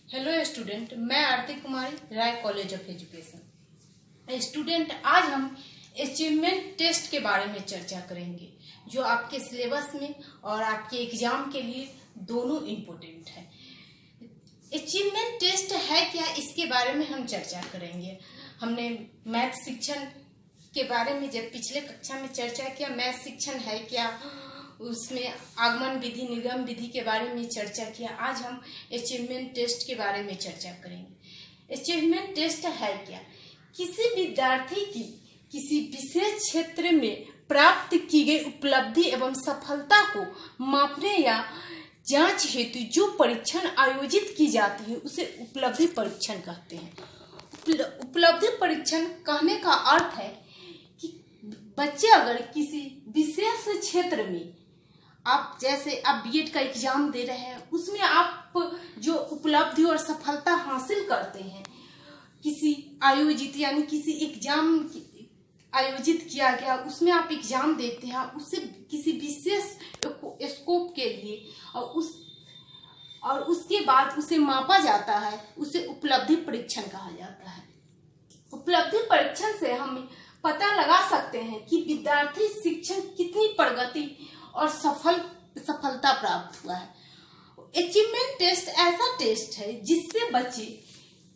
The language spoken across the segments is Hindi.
हेलो स्टूडेंट, मैं आरती कुमारी, राय कॉलेज ऑफ एजुकेशन। स्टूडेंट, आज हम अचीवमेंट टेस्ट के बारे में चर्चा करेंगे, जो आपके सिलेबस में और आपके एग्जाम के लिए दोनों इम्पोर्टेंट है। अचीवमेंट टेस्ट है क्या, इसके बारे में हम चर्चा करेंगे। हमने मैथ शिक्षण के बारे में जब पिछले कक्षा में चर्चा किया, मैथ शिक्षण है क्या, उसमें आगमन विधि, निगम विधि के बारे में चर्चा किया। आज हम अचीवमेंट टेस्ट के बारे में चर्चा करेंगे। अचीवमेंट टेस्ट है क्या? किसी विद्यार्थी की किसी विशेष क्षेत्र में प्राप्त की गई उपलब्धि एवं सफलता को मापने या जांच हेतु जो परीक्षण आयोजित की जाती है उसे उपलब्धि परीक्षण कहते हैं। उपलब्धि परीक्षण कहने का अर्थ है कि बच्चे अगर किसी विशेष क्षेत्र में आप बीएड का एग्जाम दे रहे हैं, उसमें आप जो उपलब्धि और सफलता हासिल करते हैं, किसी आयोजित यानी किसी एग्जाम आयोजित किया गया, उसमें आप एग्जाम देते हैं, उससे किसी विशेष स्कोप के लिए और उसके बाद उसे मापा जाता है, उसे उपलब्धि परीक्षण कहा जाता है। उपलब्धि परीक्षण से हम पता लगा सकते हैं कि विद्यार्थी शिक्षण कितनी प्रगति और सफलता प्राप्त हुआ है। अचीवमेंट टेस्ट ऐसा टेस्ट है जिससे बच्चे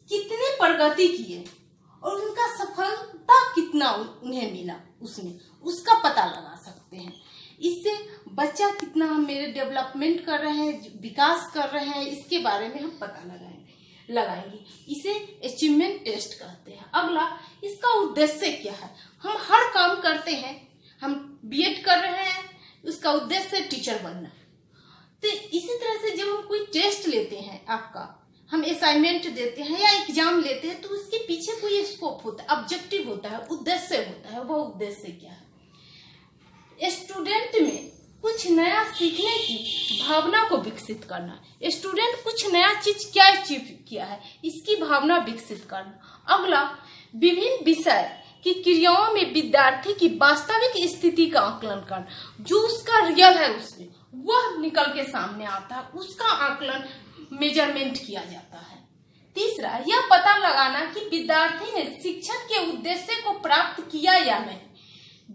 कितने प्रगति किए और उनका सफलता कितना उन्हें मिला, उसमें उसका पता लगा सकते हैं। इससे बच्चा कितना मेरे डेवलपमेंट कर रहे हैं, विकास कर रहे हैं, इसके बारे में हम पता लगाएंगे। इसे अचीवमेंट टेस्ट कहते हैं। अगला, इसका उद्देश्य क्या है? हम हर काम करते हैं, हम बीएड कर रहे हैं, उसका उद्देश्य टीचर बनना। तो इसी तरह से जब हम कोई टेस्ट लेते हैं, हम असाइनमेंट देते हैं या एग्जाम लेते हैं, तो उसके पीछे कोई स्कोप होता है, ऑब्जेक्टिव होता है, उद्देश्य होता है। वह उद्देश्य क्या है? स्टूडेंट में कुछ नया सीखने की भावना को विकसित करना। स्टूडेंट कुछ नया चीज क्या अचीव किया है, इसकी भावना विकसित करना। अगला, विभिन्न विषय की क्रियाओं में विद्यार्थी की वास्तविक स्थिति का आकलन करना। जो उसका रियल है उसमें वह निकल के सामने आता है, उसका आकलन मेजरमेंट किया जाता है। तीसरा, यह पता लगाना कि विद्यार्थी ने शिक्षण के उद्देश्य को प्राप्त किया या नहीं।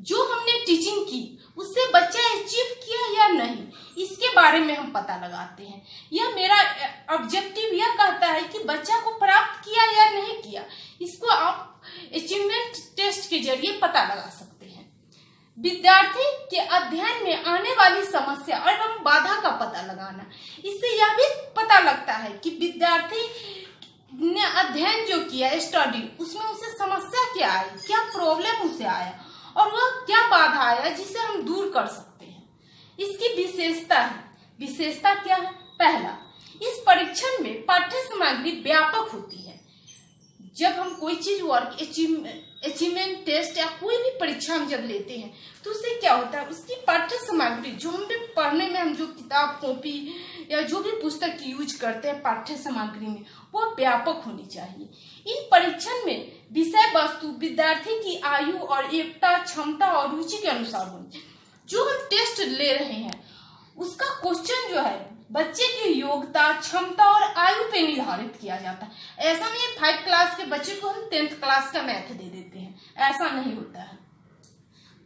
जो हमने टीचिंग की उससे बच्चा अचीव किया या नहीं, इसके बारे में हम पता लगाते हैं। यह मेरा ऑब्जेक्टिव यह कहता है कि बच्चा को प्राप्त किया या नहीं किया, इसको आप अचीवमेंट टेस्ट के जरिए पता लगा सकते हैं। विद्यार्थी के अध्ययन में आने वाली समस्या एवं बाधा का पता लगाना। इससे यह भी पता लगता है कि विद्यार्थी ने अध्ययन जो किया, स्टडी, उसमें उसे समस्या क्या आई, क्या प्रॉब्लम उसे आया और वह क्या बाधा आया जिसे हम दूर कर सकते हैं। इसकी विशेषता क्या है? पहला, इस परीक्षण में पाठ्य सामग्री व्यापक होती है। जब हम कोई चीज अचीवमेंट टेस्ट या कोई भी परीक्षा हम जब लेते हैं तो उससे क्या होता है, उसकी पाठ्य सामग्री जो हम पढ़ने में हम जो किताब, कॉपी या जो भी पुस्तक यूज करते हैं पाठ्य सामग्री में, वो व्यापक होनी चाहिए। इन परीक्षण में विषय वस्तु विद्यार्थी की आयु और एकता, क्षमता और रुचि के अनुसार होनी चाहिए। जो हम टेस्ट ले रहे हैं उसका क्वेश्चन जो है बच्चे की योग्यता, क्षमता और आयु पे निर्धारित किया जाता है। ऐसा नहीं है 5 क्लास के बच्चे को हम 10th क्लास का मैथ दे देते हैं, ऐसा नहीं होता है।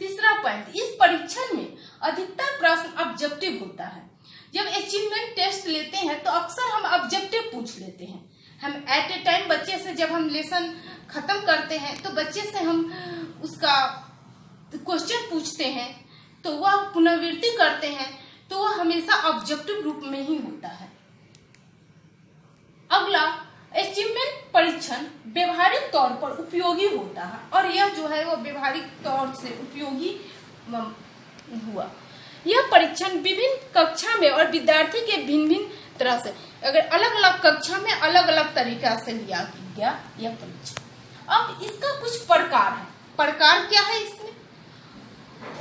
तीसरा पॉइंट, इस परीक्षण में अधिकतर प्रश्न ऑब्जेक्टिव होता है। जब अचीवमेंट टेस्ट लेते हैं तो अक्सर हम ऑब्जेक्टिव पूछ लेते हैं। हम एट ए टाइम बच्चे से जब हम लेसन खत्म करते हैं तो बच्चे से हम उसका क्वेश्चन पूछते हैं, तो वह पुनरावृत्ति करते हैं, तो वह हमेशा ऑब्जेक्टिव रूप में ही होता है। अगला, अचीवमेंट परीक्षण व्यवहारिक तौर पर उपयोगी होता है और यह जो है वो व्यवहारिक तौर से उपयोगी हुआ। यह परीक्षण विभिन्न कक्षा में और विद्यार्थी के भिन्न तरह से, अगर अलग अलग कक्षा में अलग अलग तरीका से लिया गया यह परीक्षण। अब इसका कुछ प्रकार है। प्रकार क्या है इसमें?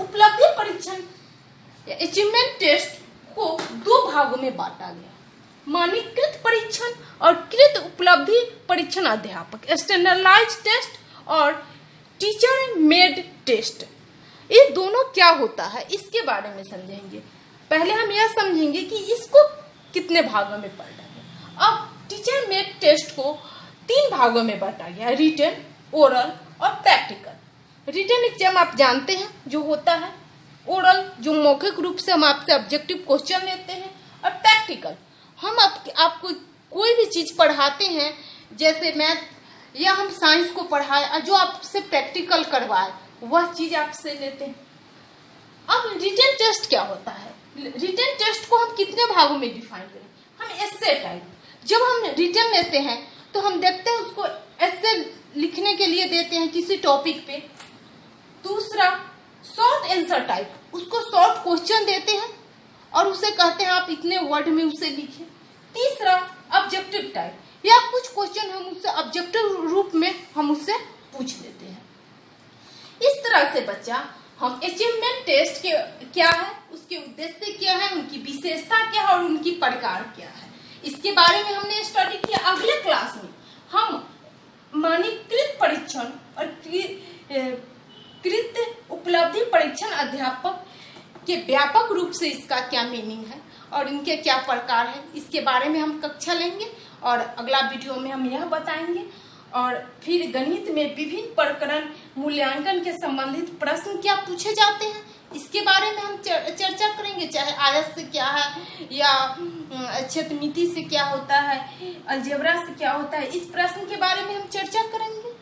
उपलब्धि परीक्षण, अचीवमेंट टेस्ट को 2 भागों में बांटा गया, मानकीकृत परीक्षण और कृत उपलब्धि परीक्षण अध्यापक, स्टैंडर्डाइज्ड टेस्ट और टीचर मेड टेस्ट। ये दोनों क्या होता है इसके बारे में समझेंगे। पहले हम यह समझेंगे कि इसको कितने भागों में बांटा गया। अब टीचर मेड टेस्ट को 3 भागों में बांटा गया है, रिटन, ओरल और प्रैक्टिकल। रिटन एग्जाम आप जानते हैं जो होता है, ओरल जो मौखिक रूप से हम आपसे ऑब्जेक्टिव क्वेश्चन लेते हैं, और प्रैक्टिकल हम आपको कोई भी चीज पढ़ाते हैं, जैसे मैथ या हम साइंस को पढ़ाए और जो आपसे प्रैक्टिकल करवाए वह चीज आपसे लेते हैं। अब रिटन टेस्ट क्या होता है? रिटन टेस्ट को हम कितने भागों में डिफाइन करें? हम एस्से टाइप, जब हम रिटन लेते हैं तो हम देखते हैं उसको एस्से लिखने के लिए देते हैं किसी टॉपिक पे। दूसरा शॉर्ट आंसर टाइप, उसको शॉर्ट क्वेश्चन देते हैं और उसे कहते हैं आप इतने वर्ड में उसे लिखें। तीसरा ऑब्जेक्टिव टाइप, या कुछ क्वेश्चन हम उससे ऑब्जेक्टिव रूप में हम उससे पूछ लेते हैं। इस तरह से बच्चा हम अचीवमेंट टेस्ट के क्या है, उसके उद्देश्य क्या है, उनकी विशेषता क्या है और उनकी प्रकार क्या है, इसके बारे में हमने स्टडी किया। अगले क्लास में हम मानकीकृत परीक्षण और कृत उपलब्धि परीक्षण अध्यापक के व्यापक रूप से इसका क्या मीनिंग है और इनके क्या प्रकार है, इसके बारे में हम कक्षा लेंगे और अगला वीडियो में हम यह बताएंगे। और फिर गणित में विभिन्न प्रकरण मूल्यांकन के संबंधित प्रश्न क्या पूछे जाते हैं, इसके बारे में हम चर्चा करेंगे, चाहे आयत से क्या है या क्षेत्रमिति से क्या होता है, अलजेब्रा से क्या होता है, इस प्रश्न के बारे में हम चर्चा करेंगे।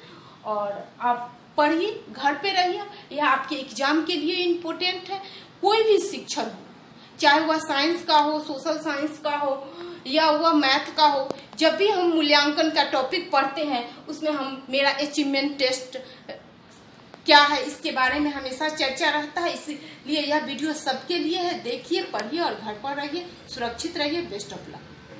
और आप पढ़िए, घर पे रहिए, यह आपके एग्जाम के लिए इम्पोर्टेंट है। कोई भी शिक्षण हो, चाहे वह साइंस का हो, सोशल साइंस का हो या वह मैथ का हो, जब भी हम मूल्यांकन का टॉपिक पढ़ते हैं उसमें हम मेरा अचीवमेंट टेस्ट क्या है इसके बारे में हमेशा चर्चा रहता है। इसलिए यह वीडियो सबके लिए है, देखिए, पढ़िए और घर पर रहिए, सुरक्षित रहिए। Best of luck.